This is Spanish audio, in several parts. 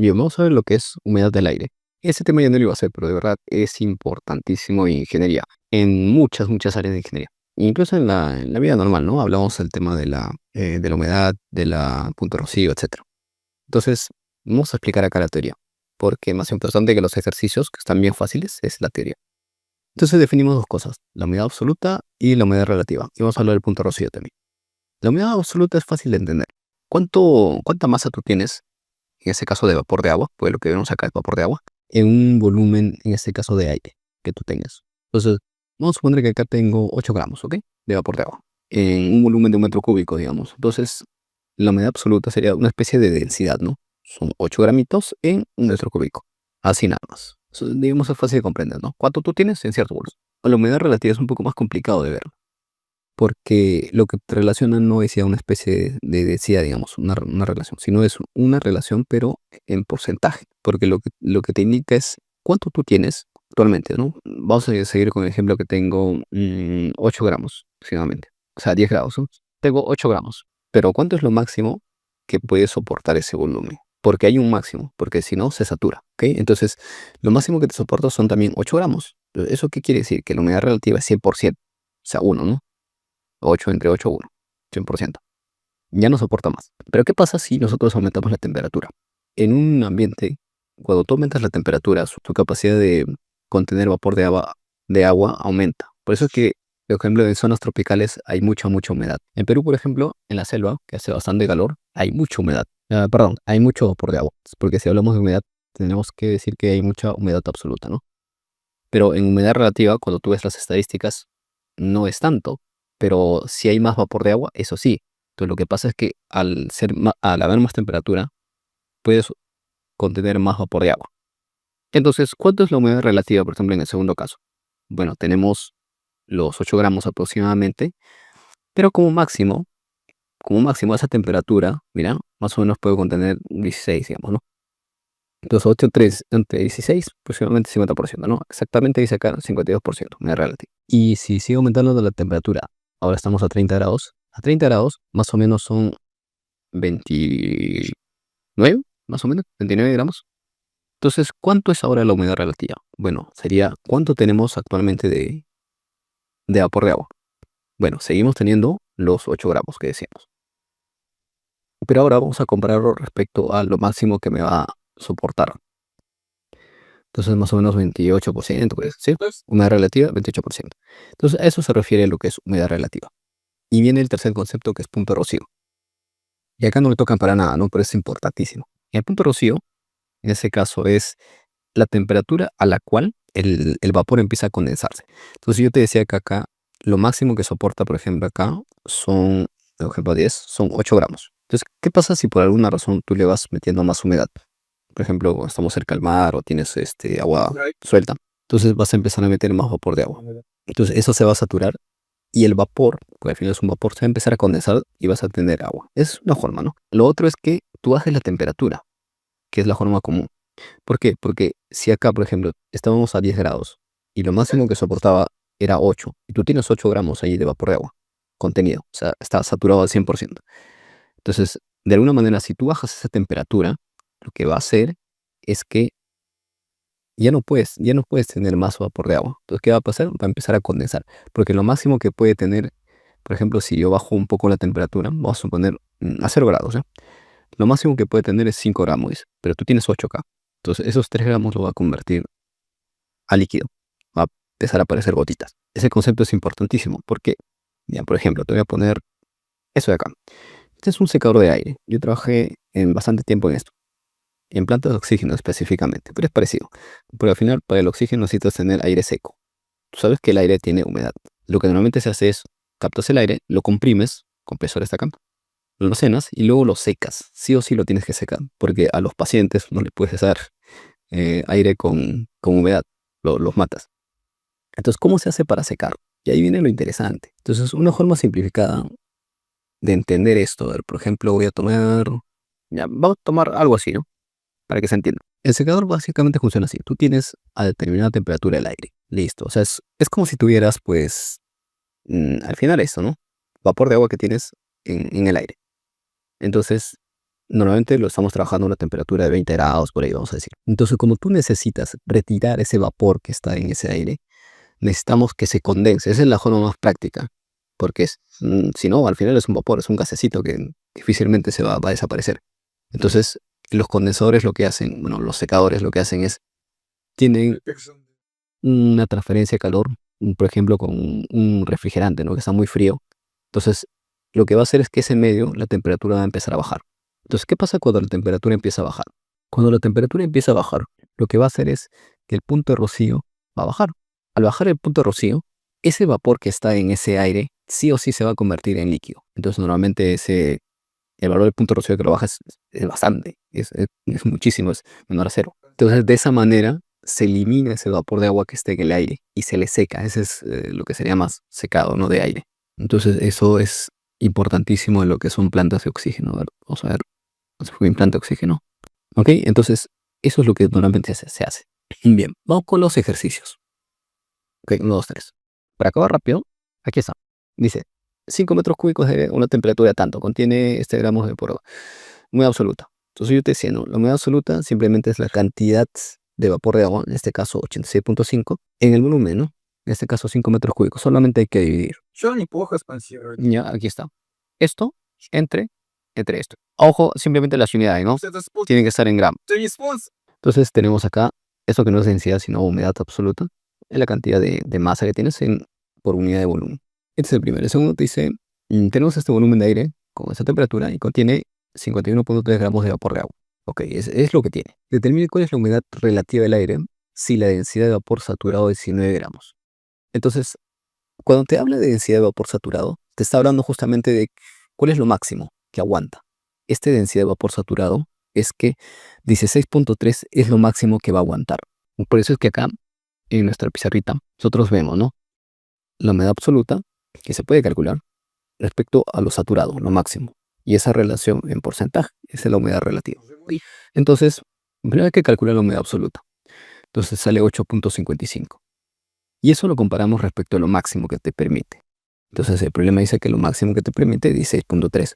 Bien, vamos a ver lo que es humedad del aire. Ese tema ya no lo iba a hacer, pero de verdad es importantísimo en ingeniería, en muchas, muchas áreas de ingeniería. Incluso en la vida normal, ¿no? Hablamos del tema de la humedad, de la punto rocío, etcétera. Entonces, vamos a explicar acá la teoría, porque más importante que los ejercicios, que están bien fáciles, es la teoría. Entonces definimos dos cosas, la humedad absoluta y la humedad relativa. Y vamos a hablar del punto rocío también. La humedad absoluta es fácil de entender. ¿Cuánta masa tú tienes en este caso de vapor de agua, pues lo que vemos acá es vapor de agua, en un volumen, en este caso de aire, que tú tengas? Entonces, vamos a suponer que acá tengo 8 gramos, ¿ok? De vapor de agua, en un volumen de 1 metro cúbico, digamos. Entonces, la humedad absoluta sería una especie de densidad, ¿no? Son 8 gramitos en 1 metro cúbico. Así nada más. Eso, digamos, es fácil de comprender, ¿no? ¿Cuánto tú tienes en cierto volumen? La humedad relativa es un poco más complicado de ver porque lo que te relaciona no es ya una especie de densidad, digamos, una relación, sino es una relación, pero en porcentaje, porque lo que te indica es cuánto tú tienes actualmente, ¿no? Vamos a seguir con el ejemplo que tengo 8 gramos, aproximadamente, o sea, 10 grados, ¿no? Tengo 8 gramos, pero ¿cuánto es lo máximo que puede soportar ese volumen? Porque hay un máximo, porque si no, se satura, ¿ok? Entonces, lo máximo que te soporta son también 8 gramos. ¿Eso qué quiere decir? Que la humedad relativa es 100%, o sea, uno, ¿no? 8 entre 8 1, 100%. Ya no soporta más. Pero ¿qué pasa si nosotros aumentamos la temperatura? En un ambiente, cuando tú aumentas la temperatura, su capacidad de contener vapor de agua aumenta. Por eso es que, por ejemplo, en zonas tropicales hay mucha, mucha humedad. En Perú, por ejemplo, en la selva, que hace bastante calor, hay mucha humedad. Perdón, hay mucho vapor de agua. Porque si hablamos de humedad, tenemos que decir que hay mucha humedad absoluta, ¿no? Pero en humedad relativa, cuando tú ves las estadísticas, no es tanto, pero si hay más vapor de agua, eso sí. Entonces lo que pasa es que al haber más temperatura, puedes contener más vapor de agua. Entonces, ¿cuánto es la humedad relativa, por ejemplo, en el segundo caso? Bueno, tenemos los 8 gramos aproximadamente, pero como máximo esa temperatura, mira, más o menos puede contener 16, digamos, ¿no? Entonces 8 entre 16, aproximadamente 50%, ¿no? Exactamente dice acá 52%, humedad relativa. Y si sigue aumentando la temperatura, ahora estamos a 30 grados, más o menos son 29, más o menos, 29 gramos. Entonces, ¿cuánto es ahora la humedad relativa? Bueno, sería ¿cuánto tenemos actualmente de vapor de agua? Bueno, seguimos teniendo los 8 gramos que decíamos. Pero ahora vamos a compararlo respecto a lo máximo que me va a soportar. Entonces, más o menos 28%, pues, ¿sí? Humedad relativa, 28%. Entonces, a eso se refiere lo que es humedad relativa. Y viene el tercer concepto, que es punto rocío. Y acá no le tocan para nada, ¿no? Pero es importantísimo. Y el punto rocío, en ese caso, es la temperatura a la cual el vapor empieza a condensarse. Entonces, yo te decía que acá, lo máximo que soporta, por ejemplo, acá, son, por ejemplo, 10, son 8 gramos. Entonces, ¿qué pasa si por alguna razón tú le vas metiendo más humedad? Por ejemplo, estamos cerca al mar o tienes agua suelta. Entonces vas a empezar a meter más vapor de agua. Entonces eso se va a saturar y el vapor, porque al final es un vapor, se va a empezar a condensar y vas a tener agua. Es una forma, ¿no? Lo otro es que tú bajes la temperatura, que es la forma común. ¿Por qué? Porque si acá, por ejemplo, estábamos a 10 grados y lo máximo que soportaba era 8 y tú tienes 8 gramos ahí de vapor de agua contenido, o sea, está saturado al 100%. Entonces, de alguna manera, si tú bajas esa temperatura, lo que va a hacer es que ya no puedes tener más vapor de agua. Entonces, ¿qué va a pasar? Va a empezar a condensar. Porque lo máximo que puede tener, por ejemplo, si yo bajo un poco la temperatura, vamos a suponer a 0 grados, ¿eh? Lo máximo que puede tener es 5 gramos, dice, pero tú tienes 8 acá. Entonces, esos 3 gramos lo va a convertir a líquido. Va a empezar a aparecer gotitas. Ese concepto es importantísimo porque, ya, por ejemplo, te voy a poner eso de acá. Este es un secador de aire. Yo trabajé en bastante tiempo en esto. En plantas de oxígeno específicamente, pero es parecido. Porque al final, para el oxígeno necesitas tener aire seco. Tú sabes que el aire tiene humedad. Lo que normalmente se hace es, captas el aire, lo comprimes, compresor está acá, lo almacenas y luego lo secas. Sí o sí lo tienes que secar, porque a los pacientes no le puedes dar aire con humedad, los matas. Entonces, ¿cómo se hace para secar? Y ahí viene lo interesante. Entonces, una forma simplificada de entender esto, a ver, por ejemplo, vamos a tomar algo así, ¿no? Para que se entienda. El secador básicamente funciona así. Tú tienes a determinada temperatura el aire. Listo. O sea, es como si tuvieras, pues, al final esto, ¿no? Vapor de agua que tienes en el aire. Entonces, normalmente lo estamos trabajando a una temperatura de 20 grados, por ahí vamos a decir. Entonces, como tú necesitas retirar ese vapor que está en ese aire, necesitamos que se condense. Esa es la forma más práctica, porque si no, al final es un vapor, es un gasecito que difícilmente va a desaparecer. Entonces, los condensadores lo que hacen, bueno, los secadores lo que hacen es, tienen una transferencia de calor, por ejemplo, con un refrigerante, ¿no? Que está muy frío. Entonces, lo que va a hacer es que ese medio, la temperatura va a empezar a bajar. Entonces, ¿qué pasa cuando la temperatura empieza a bajar? Cuando la temperatura empieza a bajar, lo que va a hacer es que el punto de rocío va a bajar. Al bajar el punto de rocío, ese vapor que está en ese aire sí o sí se va a convertir en líquido. Entonces, normalmente el valor del punto de rocío que lo baja es bastante, es muchísimo, es menor a cero. Entonces, de esa manera se elimina ese vapor de agua que esté en el aire y se le seca. Ese es lo que sería más secado, ¿no? De aire. Entonces, eso es importantísimo en lo que son plantas de oxígeno. A ver, vamos a ver, un implante de oxígeno. ¿Ok? Entonces, eso es lo que normalmente se hace. Bien, vamos con los ejercicios. Ok, 1, 2, 3. Para acabar rápido, aquí está. Dice, 5 metros cúbicos de una temperatura tanto, contiene gramos de por humedad absoluta. Entonces yo te decía, ¿no? La humedad absoluta simplemente es la cantidad de vapor de agua, en este caso 86.5, en el volumen, ¿no? En este caso 5 metros cúbicos. Solamente hay que dividir. Ya, aquí está. Esto entre esto. Ojo, simplemente las unidades, ¿no? Tienen que estar en gramos. Entonces tenemos acá, esto que no es densidad, sino humedad absoluta, es la cantidad de masa que tienes por unidad de volumen. Este es el primero. El segundo te dice, tenemos este volumen de aire con esta temperatura y contiene 51.3 gramos de vapor de agua. Ok, es lo que tiene. Determine cuál es la humedad relativa del aire si la densidad de vapor saturado es 19 gramos. Entonces, cuando te habla de densidad de vapor saturado, te está hablando justamente de cuál es lo máximo que aguanta. Esta densidad de vapor saturado es que 16.3 es lo máximo que va a aguantar. Por eso es que acá, en nuestra pizarrita, nosotros vemos, ¿no? La humedad absoluta, que se puede calcular, respecto a lo saturado, lo máximo. Y esa relación en porcentaje, esa es la humedad relativa. Entonces, primero hay que calcular la humedad absoluta. Entonces sale 8.55. Y eso lo comparamos respecto a lo máximo que te permite. Entonces el problema dice que lo máximo que te permite es 16.3.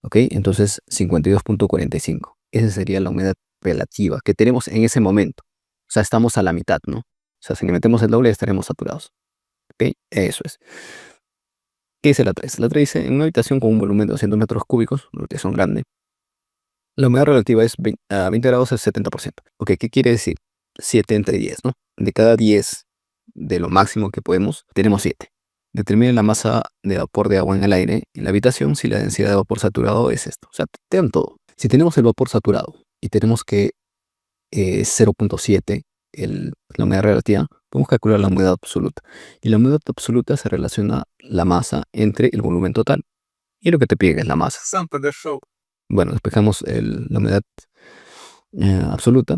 ¿Ok? Entonces 52.45. Esa sería la humedad relativa que tenemos en ese momento. O sea, estamos a la mitad, ¿no? O sea, si le metemos el doble estaremos saturados. ¿Ok? Eso es. ¿Qué dice la 3? La 3 dice, en una habitación con un volumen de 200 metros cúbicos, una habitación grande, la humedad relativa es a 20 grados es 70%. Ok, ¿qué quiere decir? 7 entre 10, ¿no? De cada 10 de lo máximo que podemos, tenemos 7. Determine la masa de vapor de agua en el aire en la habitación si la densidad de vapor saturado es esto. O sea, te dan todo. Si tenemos el vapor saturado y tenemos que 0.7, la humedad relativa, podemos calcular la humedad absoluta. Y la humedad absoluta se relaciona la masa entre el volumen total. Y lo que te pide es la masa. Bueno, despejamos la humedad absoluta,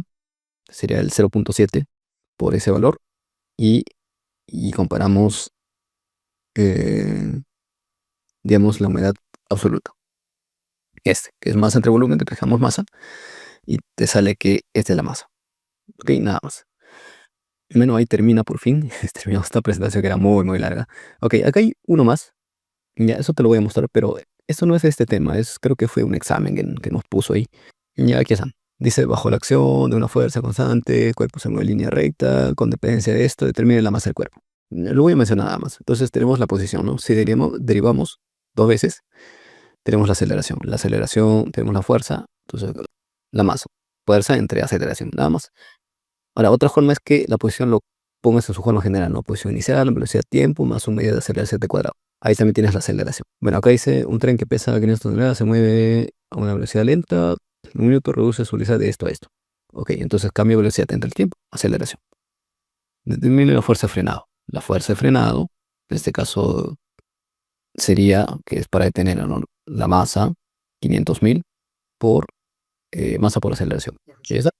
sería el 0.7 por ese valor. Y comparamos, digamos, la humedad absoluta. Que es masa entre volumen, despejamos masa y te sale que esta es la masa. Ok, nada más. Bueno, ahí termina por fin. Terminamos esta presentación que era muy, muy larga. Ok, acá hay uno más. Ya, eso te lo voy a mostrar, pero esto no es de este tema. Creo que fue un examen que nos puso ahí. Ya, aquí están. Dice, bajo la acción de una fuerza constante, el cuerpo se mueve en línea recta, con dependencia de esto, determine la masa del cuerpo. Lo voy a mencionar nada más. Entonces tenemos la posición, ¿no? Si derivamos 2 veces, tenemos la aceleración. La aceleración, tenemos la fuerza, entonces la masa. Fuerza entre aceleración, nada más. Ahora, otra forma es que la posición lo pongas en su forma general, ¿no? Posición inicial, velocidad tiempo, más un medio de aceleración de cuadrado. Ahí también tienes la aceleración. Bueno, acá dice, un tren que pesa 500 toneladas se mueve a una velocidad lenta, en un minuto reduce su velocidad de esto a esto. Ok, entonces cambio de velocidad entre el tiempo, aceleración. Determine la fuerza de frenado. La fuerza de frenado, en este caso, sería, que es para detener, ¿no? La masa, 500.000 por masa por aceleración. ¿Sí está?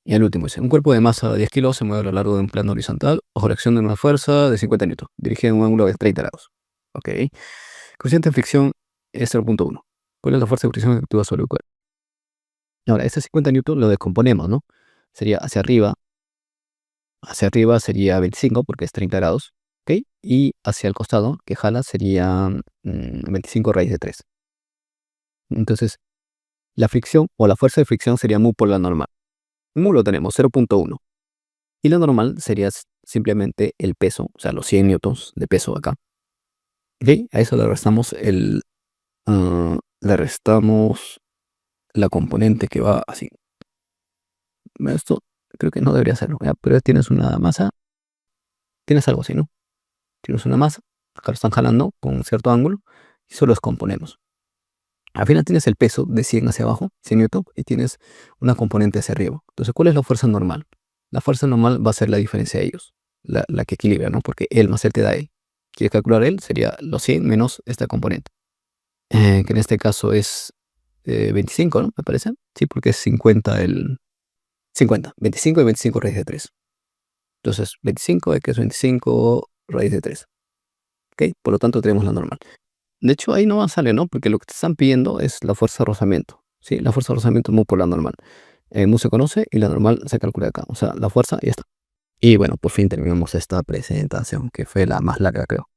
Y el último dice, un cuerpo de masa de 10 kilos se mueve a lo largo de un plano horizontal bajo la acción de una fuerza de 50 newton, dirigida en un ángulo de 30 grados. Ok. Coeficiente de fricción es 0.1. ¿Cuál es la fuerza de fricción que actúa sobre el cuerpo? Ahora, este 50 newton lo descomponemos, ¿no? Sería hacia arriba. Hacia arriba sería 25 porque es 30 grados. ¿Ok? Y hacia el costado que jala sería 25 raíz de 3. Entonces, La fricción o la fuerza de fricción sería mu por la normal. Mu lo tenemos, 0.1. Y la normal sería simplemente el peso, o sea, los 100 newtons de peso acá. ¿Ok? A eso le restamos la componente que va así. Esto creo que no debería serlo, ¿ya? Pero tienes una masa, tienes algo así, ¿no? Tienes una masa, acá lo están jalando con un cierto ángulo y solo descomponemos. Al final tienes el peso de 100 hacia abajo, 100 newton, y tienes una componente hacia arriba. Entonces, ¿cuál es la fuerza normal? La fuerza normal va a ser la diferencia de ellos, la que equilibra, ¿no? Porque él más él te da él. ¿Quieres calcular él? Sería los 100 menos esta componente, que en este caso es 25, ¿no? Me parece. Sí, porque es 50 25 y 25 raíz de 3. Entonces, 25 que es 25 raíz de 3. ¿Ok? Por lo tanto, tenemos la normal. De hecho, ahí no sale, ¿no? Porque lo que te están pidiendo es la fuerza de rozamiento. ¿Sí? La fuerza de rozamiento es mu por la normal. Mu se conoce y la normal se calcula acá. O sea, la fuerza y ya está. Y bueno, por fin terminamos esta presentación, que fue la más larga, creo.